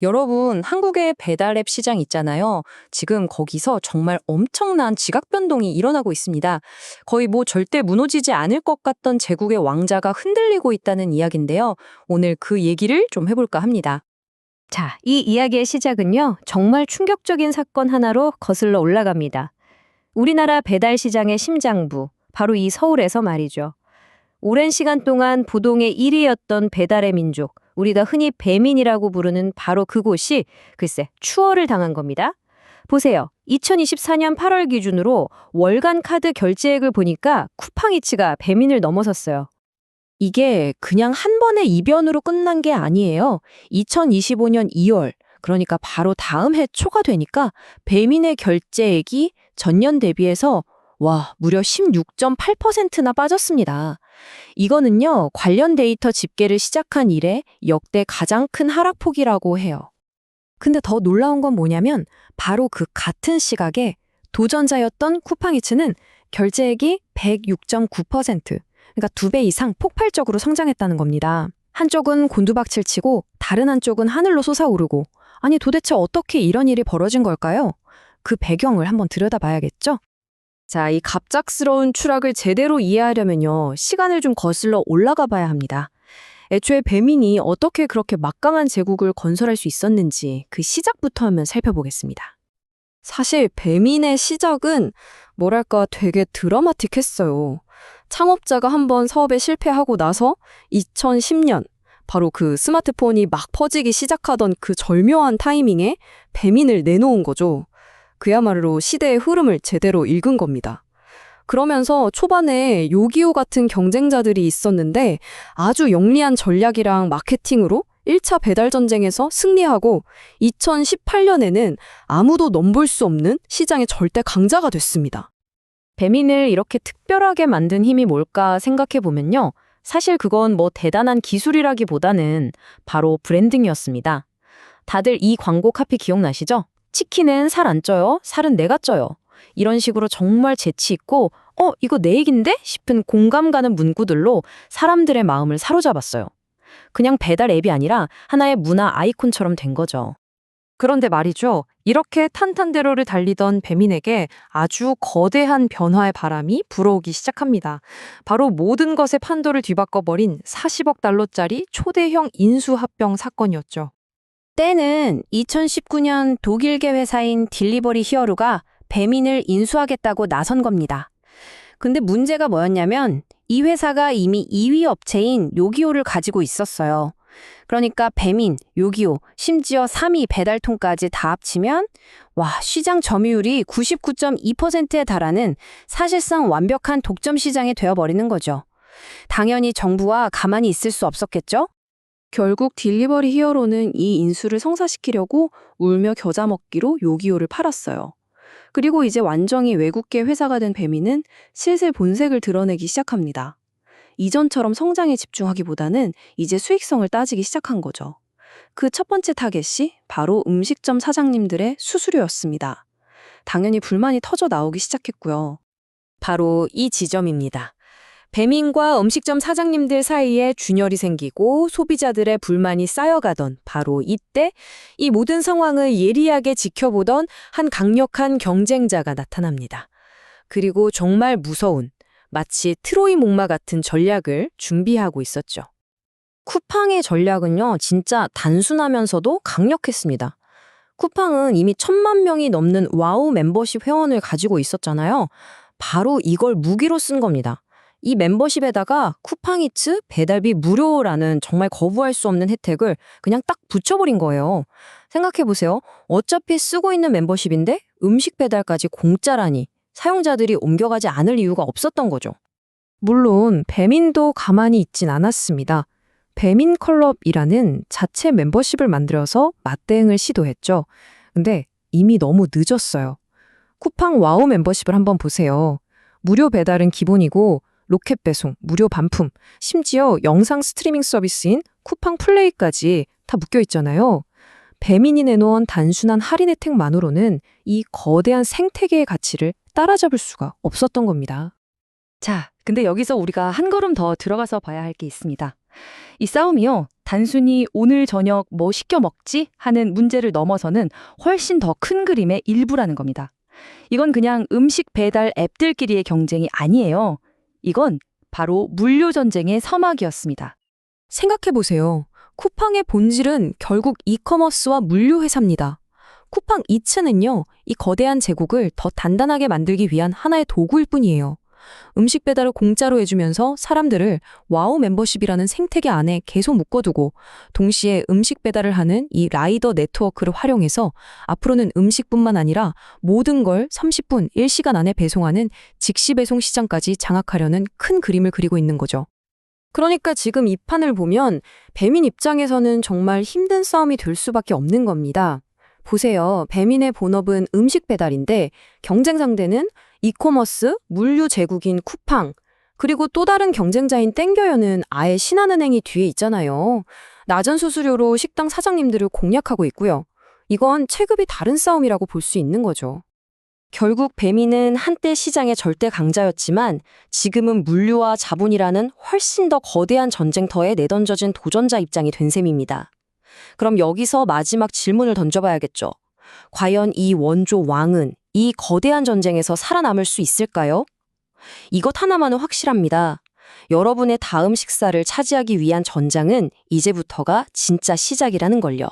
여러분, 한국의 배달앱 시장 있잖아요. 지금 거기서 정말 엄청난 지각 변동이 일어나고 있습니다. 거의 뭐 절대 무너지지 않을 것 같던 제국의 왕자가 흔들리고 있다는 이야기인데요. 오늘 그 얘기를 좀 해볼까 합니다. 자, 이 이야기의 시작은요, 정말 충격적인 사건 하나로 거슬러 올라갑니다. 우리나라 배달 시장의 심장부, 바로 이 서울에서 말이죠. 오랜 시간 동안 부동의 1위였던 배달의 민족, 우리가 흔히 배민이라고 부르는 바로 그곳이 글쎄 추월을 당한 겁니다. 보세요. 2024년 8월 기준으로 월간 카드 결제액을 보니까 쿠팡이츠가 배민을 넘어섰어요. 이게 그냥 한 번의 이변으로 끝난 게 아니에요. 2025년 2월, 그러니까 바로 다음 해 초가 되니까 배민의 결제액이 전년 대비해서 무려 16.8%나 빠졌습니다. 이거는요, 관련 데이터 집계를 시작한 이래 역대 가장 큰 하락폭이라고 해요. 근데 더 놀라운 건 뭐냐면 바로 그 같은 시각에 도전자였던 쿠팡이츠는 결제액이 106.9%, 그러니까 2배 이상 폭발적으로 성장했다는 겁니다. 한쪽은 곤두박질 치고 다른 한쪽은 하늘로 솟아오르고, 아니 도대체 어떻게 이런 일이 벌어진 걸까요? 그 배경을 한번 들여다봐야겠죠? 자, 이 갑작스러운 추락을 제대로 이해하려면요, 시간을 좀 거슬러 올라가 봐야 합니다. 애초에 배민이 어떻게 그렇게 막강한 제국을 건설할 수 있었는지 그 시작부터 한번 살펴보겠습니다. 사실 배민의 시작은 뭐랄까 되게 드라마틱했어요. 창업자가 한번 사업에 실패하고 나서 2010년, 바로 그 스마트폰이 막 퍼지기 시작하던 그 절묘한 타이밍에 배민을 내놓은 거죠. 그야말로 시대의 흐름을 제대로 읽은 겁니다. 그러면서 초반에 요기요 같은 경쟁자들이 있었는데 아주 영리한 전략이랑 마케팅으로 1차 배달 전쟁에서 승리하고 2018년에는 아무도 넘볼 수 없는 시장의 절대 강자가 됐습니다. 배민을 이렇게 특별하게 만든 힘이 뭘까 생각해 보면요. 사실 그건 뭐 대단한 기술이라기보다는 바로 브랜딩이었습니다. 다들 이 광고 카피 기억나시죠? 치킨은 살 안 쪄요. 살은 내가 쪄요. 이런 식으로 정말 재치 있고 이거 내 얘긴데? 싶은 공감 가는 문구들로 사람들의 마음을 사로잡았어요. 그냥 배달 앱이 아니라 하나의 문화 아이콘처럼 된 거죠. 그런데 말이죠. 이렇게 탄탄대로를 달리던 배민에게 아주 거대한 변화의 바람이 불어오기 시작합니다. 바로 모든 것의 판도를 뒤바꿔버린 40억 달러짜리 초대형 인수합병 사건이었죠. 때는 2019년 독일계 회사인 딜리버리 히어로가 배민을 인수하겠다고 나선 겁니다. 근데 문제가 뭐였냐면 이 회사가 이미 2위 업체인 요기요를 가지고 있었어요. 그러니까 배민, 요기요, 심지어 3위 배달통까지 다 합치면 시장 점유율이 99.2%에 달하는 사실상 완벽한 독점 시장이 되어버리는 거죠. 당연히 정부와 가만히 있을 수 없었겠죠? 결국 딜리버리 히어로는 이 인수를 성사시키려고 울며 겨자 먹기로 요기요를 팔았어요. 그리고 이제 완전히 외국계 회사가 된 배민은 슬슬 본색을 드러내기 시작합니다. 이전처럼 성장에 집중하기보다는 이제 수익성을 따지기 시작한 거죠. 그 첫 번째 타겟이 바로 음식점 사장님들의 수수료였습니다. 당연히 불만이 터져 나오기 시작했고요. 바로 이 지점입니다. 배민과 음식점 사장님들 사이에 균열이 생기고 소비자들의 불만이 쌓여가던 바로 이때 이 모든 상황을 예리하게 지켜보던 한 강력한 경쟁자가 나타납니다. 그리고 정말 무서운, 마치 트로이 목마 같은 전략을 준비하고 있었죠. 쿠팡의 전략은요, 진짜 단순하면서도 강력했습니다. 쿠팡은 이미 1,000만 명이 넘는 와우 멤버십 회원을 가지고 있었잖아요. 바로 이걸 무기로 쓴 겁니다. 이 멤버십에다가 쿠팡이츠 배달비 무료라는 정말 거부할 수 없는 혜택을 그냥 딱 붙여버린 거예요. 생각해보세요. 어차피 쓰고 있는 멤버십인데 음식 배달까지 공짜라니 사용자들이 옮겨가지 않을 이유가 없었던 거죠. 물론 배민도 가만히 있진 않았습니다. 배민클럽이라는 자체 멤버십을 만들어서 맞대응을 시도했죠. 근데 이미 너무 늦었어요. 쿠팡 와우 멤버십을 한번 보세요. 무료 배달은 기본이고 로켓 배송, 무료 반품, 심지어 영상 스트리밍 서비스인 쿠팡 플레이까지 다 묶여 있잖아요. 배민이 내놓은 단순한 할인 혜택만으로는 이 거대한 생태계의 가치를 따라잡을 수가 없었던 겁니다. 자, 근데 여기서 우리가 한 걸음 더 들어가서 봐야 할 게 있습니다. 이 싸움이요, 단순히 오늘 저녁 뭐 시켜 먹지 하는 문제를 넘어서는 훨씬 더 큰 그림의 일부라는 겁니다. 이건 그냥 음식 배달 앱들끼리의 경쟁이 아니에요. 이건 바로 물류 전쟁의 서막이었습니다. 생각해보세요. 쿠팡의 본질은 결국 이커머스와 물류 회사입니다. 쿠팡 이츠는요, 이 거대한 제국을 더 단단하게 만들기 위한 하나의 도구일 뿐이에요. 음식 배달을 공짜로 해주면서 사람들을 와우 멤버십이라는 생태계 안에 계속 묶어두고 동시에 음식 배달을 하는 이 라이더 네트워크를 활용해서 앞으로는 음식뿐만 아니라 모든 걸 30분, 1시간 안에 배송하는 직시 배송 시장까지 장악하려는 큰 그림을 그리고 있는 거죠. 그러니까 지금 이 판을 보면 배민 입장에서는 정말 힘든 싸움이 될 수밖에 없는 겁니다. 보세요. 배민의 본업은 음식 배달인데 경쟁 상대는 이코머스, 물류 제국인 쿠팡, 그리고 또 다른 경쟁자인 땡겨요는 아예 신한은행이 뒤에 있잖아요. 낮은 수수료로 식당 사장님들을 공략하고 있고요. 이건 체급이 다른 싸움이라고 볼 수 있는 거죠. 결국 배민은 한때 시장의 절대 강자였지만 지금은 물류와 자본이라는 훨씬 더 거대한 전쟁터에 내던져진 도전자 입장이 된 셈입니다. 그럼 여기서 마지막 질문을 던져봐야겠죠. 과연 이 원조 왕은 이 거대한 전쟁에서 살아남을 수 있을까요? 이것 하나만은 확실합니다. 여러분의 다음 식사를 차지하기 위한 전장은 이제부터가 진짜 시작이라는 걸요.